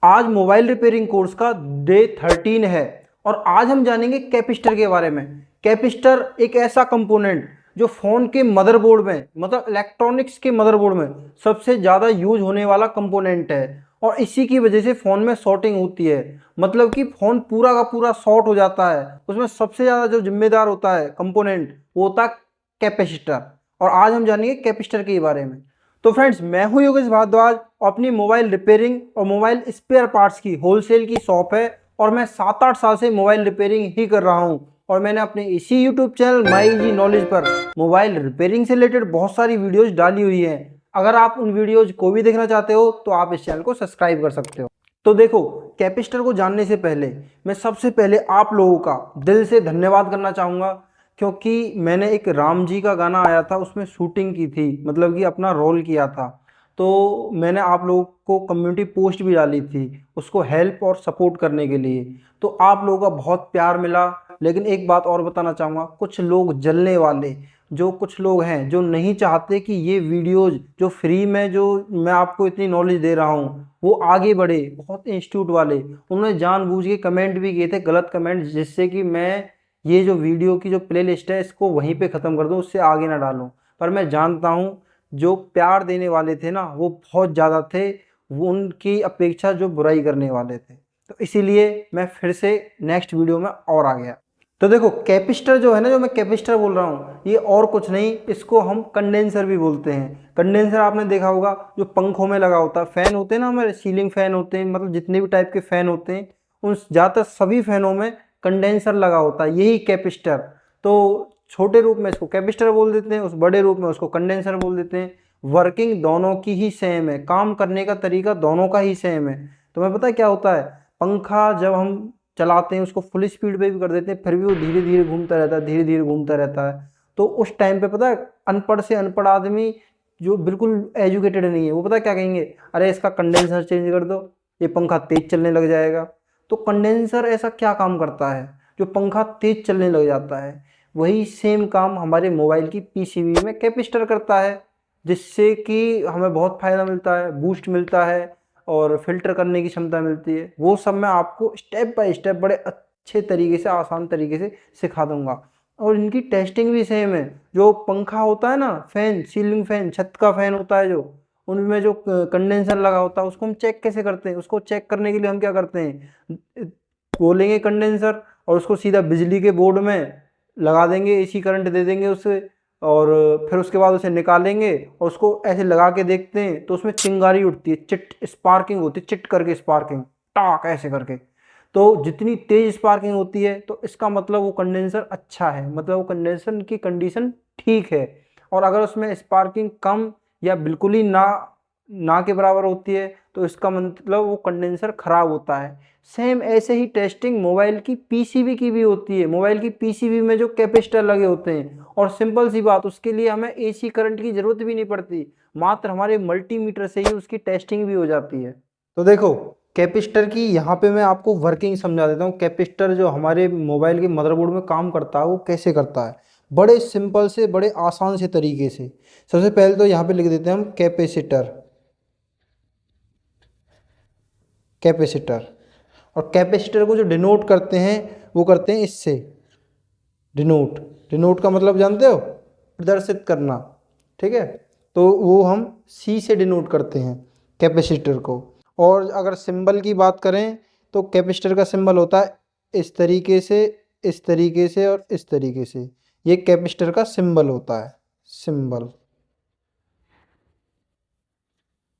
आज mobile repairing course का day 13 है और आज हम जानेंगे कैपिस्टर के बारे में। कैपिस्टर एक ऐसा कंपोनेंट जो फ़ोन के मदरबोर्ड में मतलब इलेक्ट्रॉनिक्स के मदरबोर्ड में सबसे ज़्यादा यूज होने वाला कंपोनेंट है और इसी की वजह से फ़ोन में शॉर्टिंग होती है। मतलब कि फ़ोन पूरा का पूरा शॉर्ट हो जाता है। उसमें सबसे ज़्यादा जो जिम्मेदार होता है कंपोनेंट वो होता है कैपेसिटर। और आज हम जानेंगे कैपिस्टर के बारे में। तो फ्रेंड्स, मैं हूं योगेश भारद्वाज। अपनी मोबाइल रिपेयरिंग और मोबाइल स्पेयर पार्ट्स की होलसेल की शॉप है और मैं 7-8 साल से मोबाइल रिपेयरिंग ही कर रहा हूं। और मैंने अपने इसी YouTube channel my easy knowledge पर मोबाइल रिपेयरिंग से रिलेटेड बहुत सारी वीडियोज डाली हुई हैं। अगर आप उन वीडियोज को भी देखना चाहते हो तो आप इस चैनल को सब्सक्राइब कर सकते हो। तो देखो, कैपिस्टर को जानने से पहले मैं सबसे पहले आप लोगों का दिल से धन्यवाद करना चाहूँगा, क्योंकि मैंने एक राम जी का गाना आया था उसमें शूटिंग की थी, मतलब कि अपना रोल किया था। तो मैंने आप लोगों को कम्युनिटी पोस्ट भी डाली थी उसको हेल्प और सपोर्ट करने के लिए। तो आप लोगों का बहुत प्यार मिला। लेकिन एक बात और बताना चाहूँगा, कुछ लोग जलने वाले जो कुछ लोग हैं जो नहीं चाहते कि ये वीडियोज जो फ्री में जो मैं आपको इतनी नॉलेज दे रहा हूँ वो आगे बढ़े, बहुत इंस्टीट्यूट वाले उन्होंने जानबूझ के कमेंट भी किए थे, गलत कमेंट, जिससे कि मैं ये जो वीडियो की जो प्लेलिस्ट है इसको वहीं पे ख़त्म कर दूँ, उससे आगे ना डालूँ। पर मैं जानता हूँ जो प्यार देने वाले थे ना वो बहुत ज़्यादा थे, वो उनकी अपेक्षा जो बुराई करने वाले थे। तो इसीलिए मैं फिर से नेक्स्ट वीडियो में और आ गया। तो देखो, कैपिस्टर जो है ना, जो मैं कैपिस्टर बोल रहा हूँ ये और कुछ नहीं, इसको हम कंडेंसर भी बोलते हैं। कंडेंसर आपने देखा होगा जो पंखों में लगा होता है, फैन होते हैं ना हमारे, सीलिंग फैन होते हैं, मतलब जितने भी टाइप के फैन होते हैं उन ज़्यादातर सभी फैनों में कंडेंसर लगा होता है, यही कैपिस्टर। तो छोटे रूप में इसको कैपिस्टर बोल देते हैं, उस बड़े रूप में उसको कंडेंसर बोल देते हैं। वर्किंग दोनों की ही सेम है, काम करने का तरीका दोनों का ही सेम है। तो मैं पता है क्या होता है, पंखा जब हम चलाते हैं उसको फुल स्पीड पे भी कर देते हैं फिर भी वो धीरे धीरे घूमता रहता है, धीरे धीरे घूमता रहता है। तो उस टाइम पे पता है अनपढ़ से अनपढ़ आदमी जो बिल्कुल एजुकेटेड नहीं है वो पता है क्या कहेंगे, अरे इसका कंडेंसर चेंज कर दो, ये पंखा तेज चलने लग जाएगा। तो कंडेंसर ऐसा क्या काम करता है जो पंखा तेज चलने लग जाता है? वही सेम काम हमारे मोबाइल की पीसीबी में कैपेसिटर करता है, जिससे कि हमें बहुत फ़ायदा मिलता है, बूस्ट मिलता है और फिल्टर करने की क्षमता मिलती है। वो सब मैं आपको स्टेप बाय स्टेप बड़े अच्छे तरीके से, आसान तरीके से सिखा दूंगा। और इनकी टेस्टिंग भी सेम है। जो पंखा होता है ना, फैन, सीलिंग फैन, छत का फैन होता है जो, उनमें जो कंडेंसर लगा होता है उसको हम चेक कैसे करते हैं? उसको चेक करने के लिए हम क्या करते हैं, खोलेंगे कंडेंसर और उसको सीधा बिजली के बोर्ड में लगा देंगे, एसी करंट दे देंगे उसे, और फिर उसके बाद उसे निकालेंगे और उसको ऐसे लगा के देखते हैं तो उसमें चिंगारी उठती है, चिट स्पार्किंग होती है, चिट करके स्पार्किंग, टाक ऐसे करके। तो जितनी तेज स्पार्किंग होती है तो इसका मतलब वो कंडेंसर अच्छा है, मतलब वो कंडेंसर की कंडीशन ठीक है। और अगर उसमें स्पार्किंग कम या बिल्कुल ही ना ना के बराबर होती है तो इसका मतलब वो कंडेंसर खराब होता है। सेम ऐसे ही टेस्टिंग मोबाइल की पीसीबी की भी होती है। मोबाइल की पीसीबी में जो कैपेसिटर लगे होते हैं, और सिंपल सी बात, उसके लिए हमें एसी करंट की ज़रूरत भी नहीं पड़ती, मात्र हमारे मल्टीमीटर से ही उसकी टेस्टिंग भी हो जाती है। तो देखो, कैपेसिटर की यहाँ पे मैं आपको वर्किंग समझा देता हूँ। कैपेसिटर जो हमारे मोबाइल के मदरबोर्ड में काम करता है वो कैसे करता है, बड़े सिंपल से बड़े आसान से तरीके से। सबसे पहले तो यहाँ पे लिख देते हैं हम कैपेसिटर, कैपेसिटर। और कैपेसिटर को जो डिनोट करते हैं वो करते हैं इससे, डिनोट। डिनोट का मतलब जानते हो, प्रदर्शित करना, ठीक है? तो वो हम सी से डिनोट करते हैं कैपेसिटर को। और अगर सिंबल की बात करें तो कैपेसिटर का सिंबल होता है इस तरीके से, इस तरीके से और इस तरीके से। ये कैपेसिटर का सिंबल होता है, सिंबल,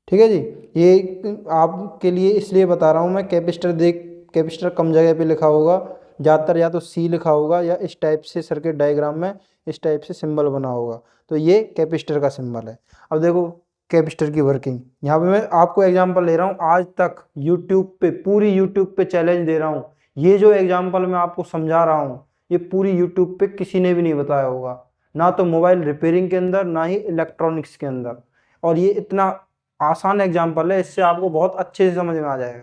ठीक है जी। ये आपके लिए इसलिए बता रहा हूँ मैं, कैपेसिटर देख, कैपेसिटर कम जगह पे लिखा होगा, ज़्यादातर या तो सी लिखा होगा या इस टाइप से सर्किट डायग्राम में इस टाइप से सिंबल बना होगा। तो ये कैपेसिटर का सिंबल है। अब देखो कैपेसिटर की वर्किंग, यहाँ पे मैं आपको एग्जांपल ले रहा हूँ। आज तक यूट्यूब पे, पूरी यूट्यूब पे चैलेंज दे रहा हूँ, ये जो एग्जाम्पल मैं आपको समझा रहा हूँ ये पूरी यूट्यूब पे किसी ने भी नहीं बताया होगा, ना तो मोबाइल रिपेयरिंग के अंदर ना ही इलेक्ट्रॉनिक्स के अंदर। और ये इतना आसान एग्जाम्पल है, इससे आपको बहुत अच्छे से समझ में आ जाएगा।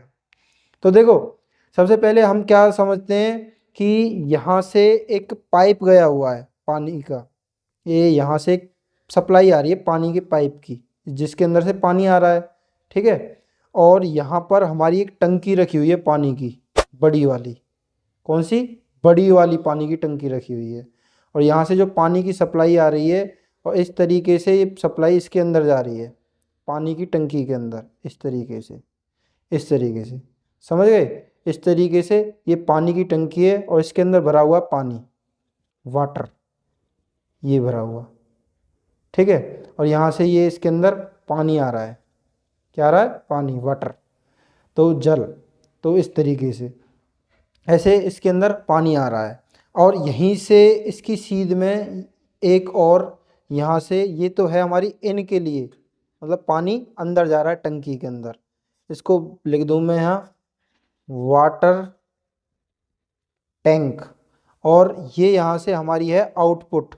तो देखो, सबसे पहले हम क्या समझते हैं कि यहाँ से एक पाइप गया हुआ है पानी का, ये यहाँ से एक सप्लाई आ रही है पानी के पाइप की, जिसके अंदर से पानी आ रहा है, ठीक है? और यहाँ पर हमारी एक टंकी रखी हुई है पानी की, बड़ी वाली। कौन सी? बड़ी वाली पानी की टंकी रखी हुई है। और यहाँ से जो पानी की सप्लाई आ रही है और इस तरीके से ये सप्लाई इसके अंदर जा रही है, पानी की टंकी के अंदर, इस तरीके से, इस तरीके से, समझ गए? इस तरीके से ये पानी की टंकी है और इसके अंदर भरा हुआ पानी, वाटर, ये भरा हुआ, ठीक है। और यहाँ से ये इसके अंदर पानी आ रहा है, क्या आ रहा है? पानी, वाटर, तो जल। तो इस तरीके से ऐसे इसके अंदर पानी आ रहा है और यहीं से इसकी सीध में एक और, यहाँ से ये तो है हमारी इन के लिए, मतलब पानी अंदर जा रहा है टंकी के अंदर। इसको लिख दूँ मैं यहाँ वाटर टैंक। और ये यहाँ से हमारी है आउटपुट,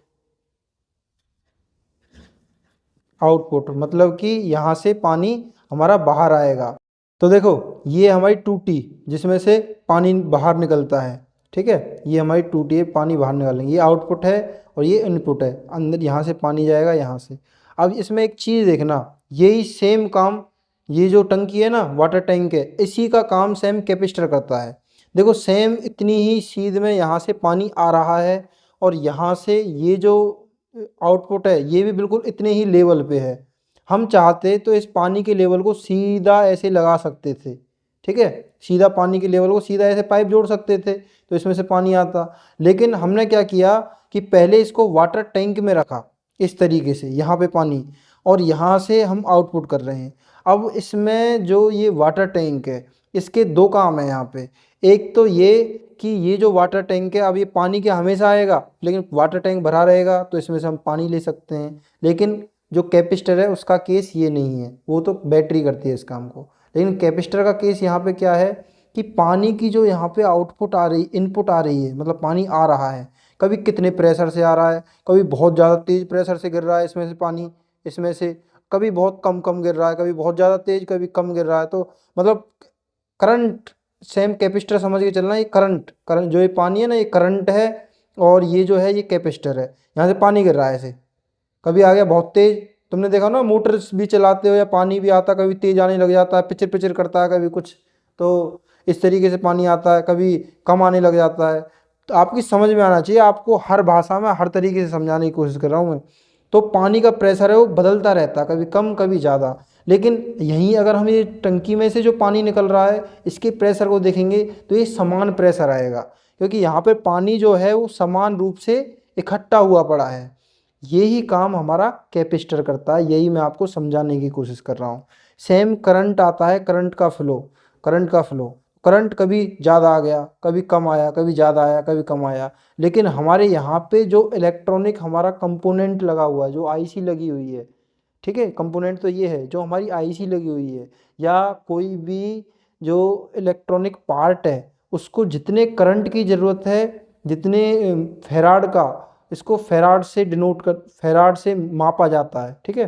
आउटपुट मतलब कि यहाँ से पानी हमारा बाहर आएगा। तो देखो ये हमारी टूटी जिसमें से पानी बाहर निकलता है, ठीक है, ये हमारी टूटी है, पानी बाहर निकालेंगे, ये आउटपुट है और ये इनपुट है, अंदर यहाँ से पानी जाएगा यहाँ से। अब इसमें एक चीज़ देखना, यही सेम काम, ये जो टंकी है ना, वाटर टैंक है, इसी का काम सेम कैपेसिटर करता है। देखो सेम इतनी ही सीध में यहाँ से पानी आ रहा है और यहाँ से ये जो आउटपुट है ये भी बिल्कुल इतने ही लेवल पे है। हम चाहते तो इस पानी के लेवल को सीधा ऐसे लगा सकते थे, ठीक है, सीधा पानी के लेवल को सीधा ऐसे पाइप जोड़ सकते थे तो इसमें से पानी आता। लेकिन हमने क्या किया कि पहले इसको वाटर टैंक में रखा इस तरीके से, यहाँ पे पानी, और यहाँ से हम आउटपुट कर रहे हैं। अब इसमें जो ये वाटर टैंक है इसके दो काम है यहाँ पे। एक तो ये कि ये जो वाटर टैंक है, अब ये पानी क्या हमेशा आएगा, लेकिन वाटर टैंक भरा रहेगा तो इसमें से हम पानी ले सकते हैं। लेकिन जो कैपेसिटर है उसका केस ये नहीं है, वो तो बैटरी करती है इस काम को। लेकिन कैपेसिटर का केस यहाँ पे क्या है कि पानी की जो यहाँ पे आउटपुट आ रही, इनपुट आ रही है, मतलब पानी आ रहा है, कभी कितने प्रेशर से आ रहा है, कभी बहुत ज़्यादा तेज़ प्रेशर से गिर रहा है इसमें से पानी, इसमें से कभी बहुत कम कम गिर रहा है, कभी बहुत ज़्यादा तेज़, कभी कम गिर रहा है। तो मतलब करंट, सेम कैपेसिटर समझ के चलना, ये करंट, करंट जो ये पानी है ना, ये करंट है और ये जो है ये कैपेसिटर है। यहाँ से पानी गिर रहा है ऐसे, कभी आ गया बहुत तेज़, तुमने देखा ना मोटर भी चलाते हो या पानी भी आता, कभी तेज़ आने लग जाता है, पिचर पिचर करता है कभी कुछ, तो इस तरीके से पानी आता है, कभी कम आने लग जाता है। तो आपकी समझ में आना चाहिए, आपको हर भाषा में हर तरीके से समझाने की कोशिश कर रहा हूँ मैं। तो पानी का प्रेशर है वो बदलता रहता है, कभी कम कभी ज़्यादा। लेकिन यहीं अगर हम ये टंकी में से जो पानी निकल रहा है इसके प्रेशर को देखेंगे तो ये समान प्रेशर आएगा, क्योंकि यहाँ पे पानी जो है वो समान रूप से इकट्ठा हुआ पड़ा है। यही काम हमारा कैपेसिटर करता है, यही मैं आपको समझाने की कोशिश कर रहा हूँ। सेम करंट आता है, करंट का फ्लो, करंट का फ्लो, करंट कभी ज़्यादा आ गया, कभी कम आया, कभी ज़्यादा आया, कभी कम आया। लेकिन हमारे यहाँ पे जो इलेक्ट्रॉनिक हमारा कंपोनेंट लगा हुआ है, जो आईसी लगी हुई है, ठीक है, कंपोनेंट तो ये है जो हमारी आईसी लगी हुई है, या कोई भी जो इलेक्ट्रॉनिक पार्ट है, उसको जितने करंट की ज़रूरत है, जितने फेराड का, इसको फेराड से डिनोट कर, फेराड से मापा जाता है, ठीक है।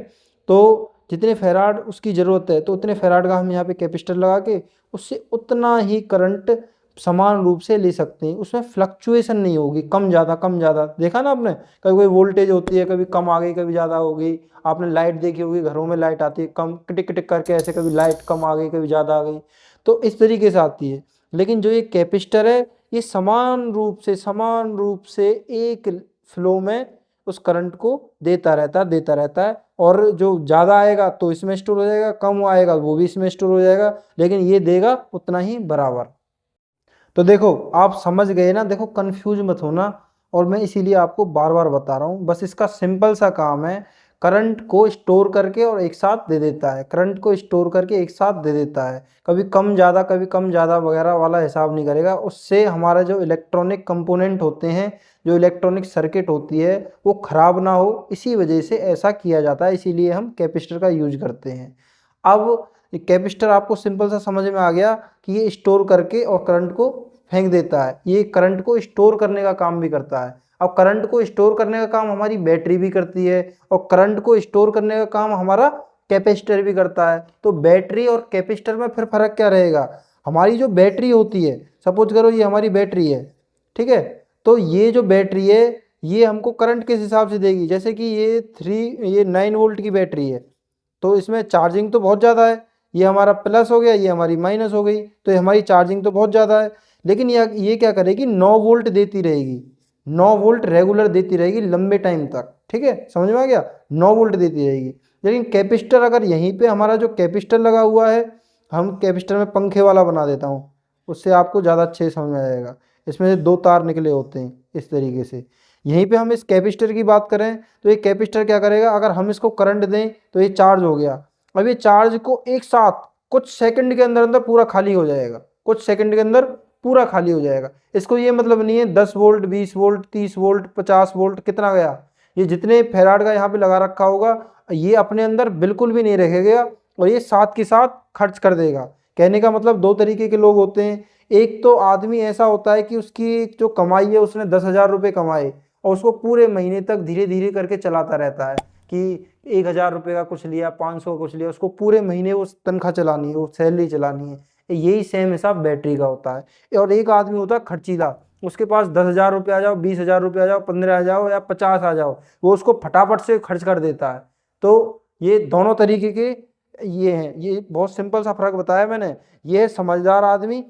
तो जितने फेराड उसकी ज़रूरत है तो उतने फेराड का हम यहाँ पे कैपेसिटर लगा के उससे उतना ही करंट समान रूप से ले सकते हैं। उसमें फ्लक्चुएशन नहीं होगी, कम ज़्यादा कम ज़्यादा। देखा ना आपने, कभी कोई वोल्टेज होती है, कभी कम आ गई, कभी ज़्यादा हो गई। आपने लाइट देखी होगी, घरों में लाइट आती है, कम किटिक किटिक करके ऐसे, कभी लाइट कम आ गई, कभी ज़्यादा आ गई, तो इस तरीके से आती है। लेकिन जो ये कैपेसिटर है ये समान रूप से एक फ्लो में उस करंट को देता रहता है। और जो ज़्यादा आएगा तो इसमें स्टोर हो जाएगा, कम आएगा वो भी इसमें स्टोर हो जाएगा, लेकिन ये देगा उतना ही बराबर। तो देखो आप समझ गए ना, देखो कंफ्यूज मत होना, और मैं इसीलिए आपको बार बार बता रहा हूँ। बस इसका सिंपल सा काम है, करंट को स्टोर करके और एक साथ दे देता है, करंट को स्टोर करके एक साथ दे देता है। कभी कम ज़्यादा, कभी कम ज़्यादा वगैरह वाला हिसाब नहीं करेगा। उससे हमारा जो इलेक्ट्रॉनिक कंपोनेंट होते हैं, जो इलेक्ट्रॉनिक सर्किट होती है, वो ख़राब ना हो, इसी वजह से ऐसा किया जाता है। इसीलिए हम कैपेसिटर का यूज करते हैं। अब कैपेसिटर आपको सिंपल सा समझ में आ गया कि ये स्टोर करके और करंट को फेंक देता है, ये करंट को स्टोर करने का काम भी करता है। अब करंट को स्टोर करने का काम हमारी बैटरी भी करती है, और करंट को स्टोर करने का काम हमारा कैपेसिटर भी करता है। तो बैटरी और कैपेसिटर में फिर फर्क क्या रहेगा? हमारी जो बैटरी होती है, सपोज करो ये हमारी बैटरी है, ठीक है, तो ये जो बैटरी है ये हमको करंट किस हिसाब से देगी? जैसे कि ये 9 वोल्ट की बैटरी है, तो इसमें चार्जिंग तो बहुत ज़्यादा है, ये हमारा प्लस हो गया, ये हमारी माइनस हो गई, तो ये हमारी चार्जिंग तो बहुत ज़्यादा है, लेकिन ये क्या करेगी, 9 वोल्ट देती रहेगी, 9 वोल्ट रेगुलर देती रहेगी लंबे टाइम तक। ठीक है, समझ में आ गया, 9 वोल्ट देती रहेगी। लेकिन कैपेसिटर अगर यहीं पे हमारा जो कैपेसिटर लगा हुआ है, हम कैपेसिटर में पंखे वाला बना देता हूँ, उससे आपको ज़्यादा अच्छे समझ में आएगा। इसमें से 2 तार निकले होते हैं इस तरीके से। यहीं पे हम इस कैपेसिटर की बात करें तो ये कैपेसिटर क्या करेगा, अगर हम इसको करंट दें तो ये चार्ज हो गया। अब ये चार्ज को एक साथ कुछ सेकंड के अंदर अंदर पूरा खाली हो जाएगा, कुछ सेकंड के अंदर पूरा खाली हो जाएगा। इसको ये मतलब नहीं है 10 वोल्ट 20 वोल्ट 30 वोल्ट 50 वोल्ट कितना गया, ये जितने फैराड का यहाँ पे लगा रखा होगा ये अपने अंदर बिल्कुल भी नहीं रखेगा और ये साथ के साथ खर्च कर देगा। कहने का मतलब 2 तरीके के लोग होते हैं। एक तो आदमी ऐसा होता है कि उसकी जो कमाई है उसने 10,000 रुपये कमाए और उसको पूरे महीने तक धीरे धीरे करके चलाता रहता है कि 1,000 रुपये का कुछ लिया 500 का कुछ लिया, उसको पूरे महीने वो तनख्वाह चलानी है, वो सैलरी चलानी है। यही सेम हिसाब बैटरी का होता है। और एक आदमी होता है खर्चीला, उसके पास 10,000 रुपये आ जाओ 20,000 रुपये आ जाओ 15 आ जाओ या 50 आ जाओ, वो उसको फटाफट से खर्च कर देता है। तो ये दोनों तरीके के ये हैं, ये बहुत सिंपल सा फर्क बताया मैंने। ये है समझदार आदमी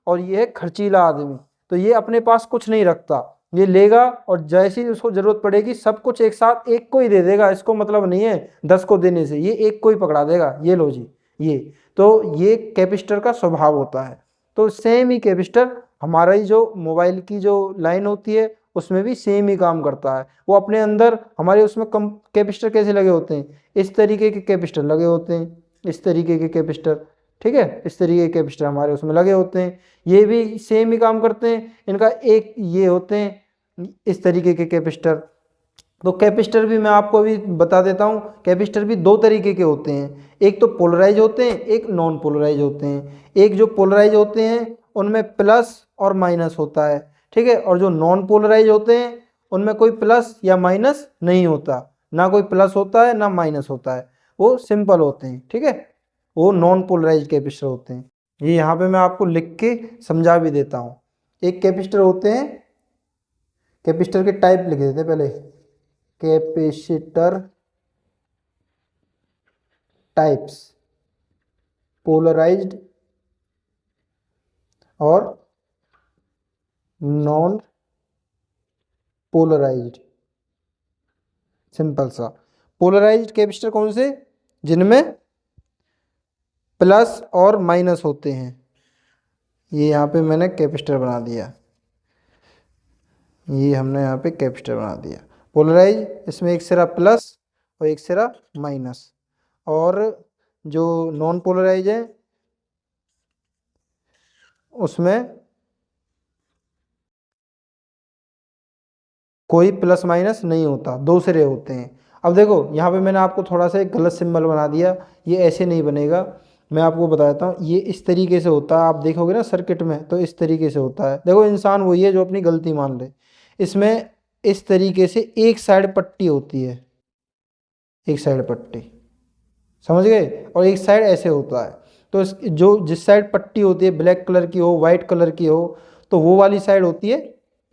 और ये है खर्चीला आदमी। तो ये अपने पास कुछ नहीं रखता, ये लेगा और जैसे ही उसको जरूरत पड़ेगी सब कुछ एक साथ एक को ही दे देगा। इसको मतलब नहीं है 10 को देने से, ये एक को ही पकड़ा देगा। ये लो जी, ये तो ये कैपेसिटर का स्वभाव होता है। तो सेम ही कैपेसिटर हमारा ही जो मोबाइल की जो लाइन होती है उसमें भी सेम ही काम करता है। वो अपने अंदर हमारे उसमें कम कैपेसिटर कैसे लगे होते हैं, इस तरीके के कैपेसिटर लगे होते हैं, इस तरीके के कैपेसिटर। ठीक है, इस तरीके के कैपेसिटर हमारे उसमें लगे होते हैं। ये भी सेम ही काम करते हैं, इनका एक ये होते हैं इस तरीके के कैपेसिटर। तो कैपेसिटर भी मैं आपको अभी बता देता हूँ, कैपेसिटर भी 2 तरीके के होते हैं, एक तो पोलराइज होते हैं, एक नॉन पोलराइज होते हैं। एक जो पोलराइज होते हैं उनमें प्लस और माइनस होता है, ठीक है, और जो नॉन पोलराइज होते हैं उनमें कोई प्लस या माइनस नहीं होता, ना कोई प्लस होता है ना माइनस होता है, वो सिंपल होते हैं। ठीक है, वो नॉन पोलराइज कैपेसिटर होते हैं। ये यहाँ पे मैं आपको लिख के समझा भी देता हूँ। एक कैपेसिटर होते हैं, कैपेसिटर के टाइप लिख देते हैं पहले, कैपेसिटर टाइप्स, पोलराइज्ड और नॉन पोलराइज्ड। सिंपल सा। पोलराइज्ड कैपेसिटर कौन से, जिनमें प्लस और माइनस होते हैं। ये यहाँ पे मैंने कैपेसिटर बना दिया, ये हमने यहाँ पे कैपेसिटर बना दिया। पोलराइज, इसमें एक सिरा प्लस और एक सिरा माइनस। और जो नॉन पोलराइज है उसमें कोई प्लस माइनस नहीं होता, 2 सिरे होते हैं। अब देखो यहाँ पे मैंने आपको थोड़ा सा एक गलत सिंबल बना दिया, ये ऐसे नहीं बनेगा, मैं आपको बता देता हूँ। ये इस तरीके से होता है, आप देखोगे ना सर्किट में तो इस तरीके से होता है। देखो इंसान वही है जो अपनी गलती मान ले। इसमें इस तरीके से एक साइड पट्टी होती है, एक साइड पट्टी, समझ गए, और एक साइड ऐसे होता है। तो जो जिस साइड पट्टी होती है ब्लैक कलर की हो वाइट कलर की हो तो वो वाली साइड होती है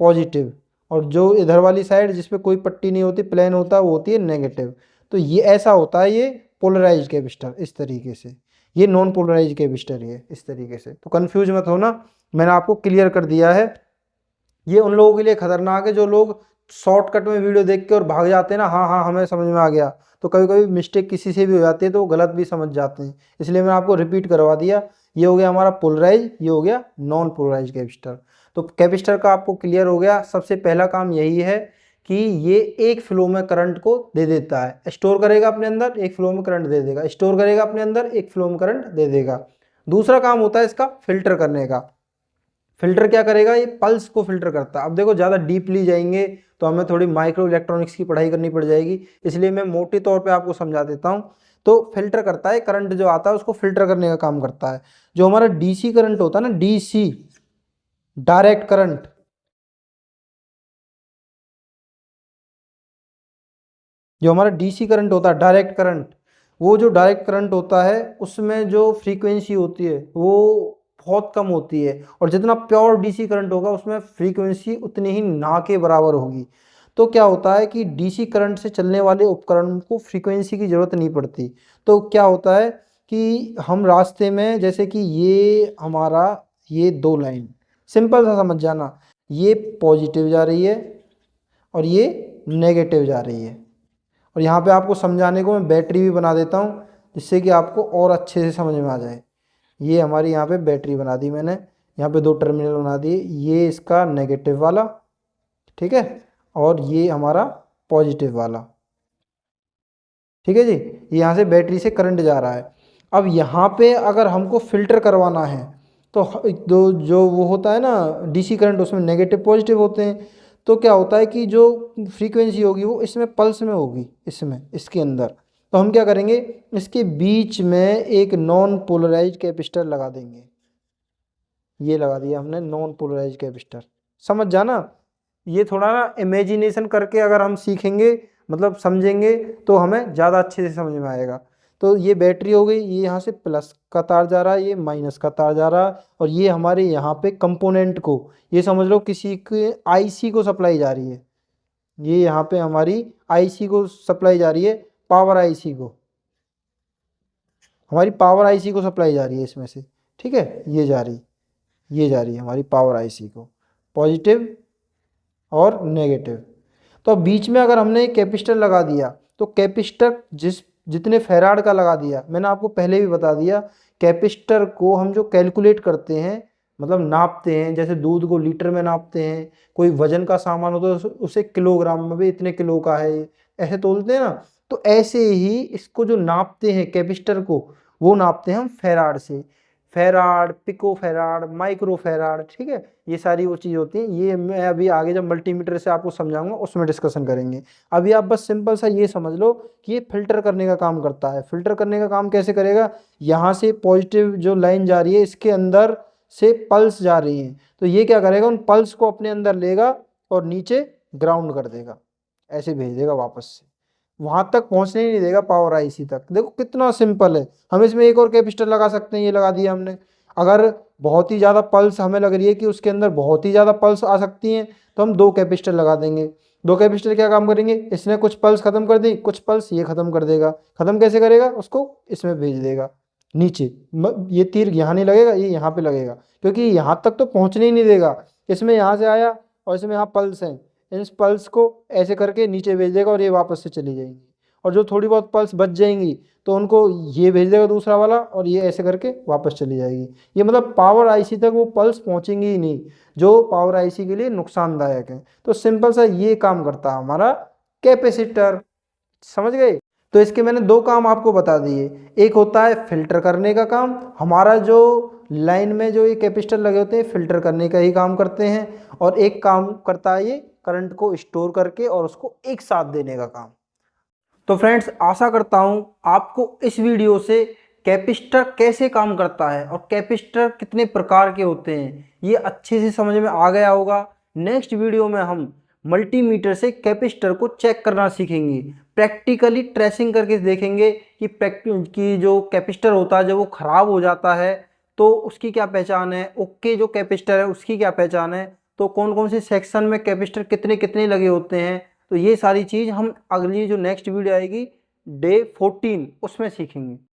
पॉजिटिव, और जो इधर वाली साइड जिस पे कोई पट्टी नहीं होती प्लेन होता है वो होती है नेगेटिव। तो ये ऐसा होता है ये पोलराइज कैपेसिटर इस तरीके से, ये नॉन पोलराइज कैपेसिटर ये इस तरीके से। तो कंफ्यूज मत होना, मैंने आपको क्लियर कर दिया है। ये उन लोगों के लिए खतरनाक है जो लोग शॉर्टकट में वीडियो देख के और भाग जाते हैं ना, हाँ हाँ हमें समझ में आ गया, तो कभी कभी मिस्टेक किसी से भी हो जाती है तो वो गलत भी समझ जाते हैं। इसलिए मैंने आपको रिपीट करवा दिया। ये हो गया हमारा पोलराइज, ये हो गया नॉन पोलराइज कैपेसिटर। तो कैपेसिटर का आपको क्लियर हो गया। सबसे पहला काम यही है कि ये एक फ्लो में करंट को दे देता है, स्टोर करेगा अपने अंदर, एक फ्लो में करंट दे देगा, स्टोर करेगा अपने अंदर, एक फ्लो में करंट दे देगा। दूसरा काम होता है इसका फिल्टर करने का। फिल्टर क्या करेगा, ये पल्स को फिल्टर करता है। अब देखो ज़्यादा डीपली जाएंगे तो हमें थोड़ी माइक्रो इलेक्ट्रॉनिक्स की पढ़ाई करनी पड़ जाएगी, इसलिए मैं मोटे तौर पे आपको समझा देता हूँ। तो फिल्टर करता है, करंट जो आता है उसको फिल्टर करने का काम करता है। जो हमारा डीसी करंट होता है ना, डीसी डायरेक्ट करंट, जो हमारा डीसी करंट होता है डायरेक्ट करंट, वो जो डायरेक्ट करंट होता है उसमें जो फ्रीक्वेंसी होती है वो बहुत कम होती है, और जितना प्योर डीसी करंट होगा उसमें फ्रीक्वेंसी उतनी ही ना के बराबर होगी। तो क्या होता है कि डीसी करंट से चलने वाले उपकरण को फ्रीक्वेंसी की ज़रूरत नहीं पड़ती। तो क्या होता है कि हम रास्ते में, जैसे कि ये हमारा ये दो लाइन सिंपल सा समझ जाना, ये पॉजिटिव जा रही है और ये नेगेटिव जा रही है। और यहाँ पे आपको समझाने को मैं बैटरी भी बना देता हूँ जिससे कि आपको और अच्छे से समझ में आ जाए। ये हमारी यहाँ पे बैटरी बना दी मैंने, यहाँ पे दो टर्मिनल बना दिए, ये इसका नेगेटिव वाला, ठीक है, और ये हमारा पॉजिटिव वाला, ठीक है जी। यहाँ से बैटरी से करंट जा रहा है। अब यहाँ पे अगर हमको फिल्टर करवाना है तो दो जो वो होता है ना डीसी करंट, उसमें नेगेटिव पॉजिटिव होते हैं। तो क्या होता है कि जो फ्रीक्वेंसी होगी वो इसमें पल्स में होगी, इसमें इसके अंदर। तो हम क्या करेंगे, इसके बीच में एक नॉन पोलराइज कैपेसिटर लगा देंगे। ये लगा दिया हमने नॉन पोलराइज कैपेसिटर। समझ जाना, ये थोड़ा ना इमेजिनेशन करके अगर हम सीखेंगे, मतलब समझेंगे, तो हमें ज़्यादा अच्छे से समझ में आएगा। तो ये बैटरी हो गई, ये यहाँ से प्लस का तार जा रहा है, ये माइनस का तार जा रहा है, और ये हमारे यहाँ पे कंपोनेंट को, ये समझ लो किसी के आईसी को सप्लाई जा रही है। ये यहाँ पे हमारी आईसी को सप्लाई जा रही है, पावर आईसी को, हमारी पावर आईसी को सप्लाई जा रही है इसमें से, ठीक है। ये जा रही है हमारी पावर आईसी को, पॉजिटिव और नेगेटिव। तो बीच में अगर हमने एक कैपेसिटर लगा दिया तो कैपेसिटर जितने फैराड का लगा दिया, मैंने आपको पहले भी बता दिया, कैपेसिटर को हम जो कैलकुलेट करते हैं, मतलब नापते हैं, जैसे दूध को लीटर में नापते हैं, कोई वजन का सामान होता है उसे किलोग्राम में भी इतने किलो का है ऐसे तोलते हैं ना। तो ऐसे ही इसको जो नापते हैं कैपेसिटर को, वो नापते हैं हम फैराड से। Farad, pico farad, micro farad, ठीक है, ये सारी वो चीज़ होती हैं। ये मैं अभी आगे जब मल्टीमीटर से आपको समझाऊंगा उसमें डिस्कशन करेंगे। अभी आप बस सिंपल सा ये समझ लो कि ये फिल्टर करने का काम करता है। फिल्टर करने का काम कैसे करेगा, यहाँ से पॉजिटिव जो लाइन जा रही है इसके अंदर से पल्स जा रही है, तो ये क्या करेगा, उन पल्स को अपने अंदर लेगा और नीचे ग्राउंड कर देगा, ऐसे भेज देगा वापस से, वहां तक पहुंचने ही नहीं देगा पावर आईसी तक। देखो कितना सिंपल है। हम इसमें एक और कैपेसिटर लगा सकते हैं, ये लगा दिया हमने। अगर बहुत ही ज़्यादा पल्स हमें लग रही है कि उसके अंदर बहुत ही ज़्यादा पल्स आ सकती हैं, तो हम दो कैपेसिटर लगा देंगे। दो कैपेसिटर क्या काम करेंगे, इसने कुछ पल्स खत्म कर दी, कुछ पल्स ये खत्म कर देगा। खत्म कैसे करेगा, उसको इसमें भेज देगा नीचे। ये तीर यहाँ नहीं लगेगा, ये यहाँ पे लगेगा, क्योंकि यहाँ तक तो पहुँचने ही नहीं देगा। इसमें यहाँ से आया और इसमें यहाँ पल्स हैं, इन पल्स को ऐसे करके नीचे भेज देगा और ये वापस से चली जाएंगी। और जो थोड़ी बहुत पल्स बच जाएंगी तो उनको ये भेज देगा दूसरा वाला, और ये ऐसे करके वापस चली जाएगी। ये मतलब पावर आईसी तक वो पल्स पहुंचेंगी ही नहीं, जो पावर आईसी के लिए नुकसानदायक है। तो सिंपल सा ये काम करता है हमारा कैपेसिटर, समझ गए। तो इसके मैंने दो काम आपको बता दिए। एक होता है फिल्टर करने का काम, हमारा जो लाइन में जो ये कैपेसिटर लगे होते हैं फिल्टर करने का ही काम करते हैं। और एक काम करता है ये करंट को स्टोर करके और उसको एक साथ देने का काम। तो फ्रेंड्स, आशा करता हूँ आपको इस वीडियो से कैपेसिटर कैसे काम करता है और कैपेसिटर कितने प्रकार के होते हैं ये अच्छे से समझ में आ गया होगा। नेक्स्ट वीडियो में हम मल्टीमीटर से कैपेसिटर को चेक करना सीखेंगे, प्रैक्टिकली ट्रेसिंग करके देखेंगे कि जो कैपेसिटर होता है जब वो ख़राब हो जाता है तो उसकी क्या पहचान है, ओके जो कैपेसिटर है उसकी क्या पहचान है, तो कौन कौन से सेक्शन में कैपेसिटर कितने कितने लगे होते हैं। तो ये सारी चीज़ हम अगली जो नेक्स्ट वीडियो आएगी डे 14 उसमें सीखेंगे।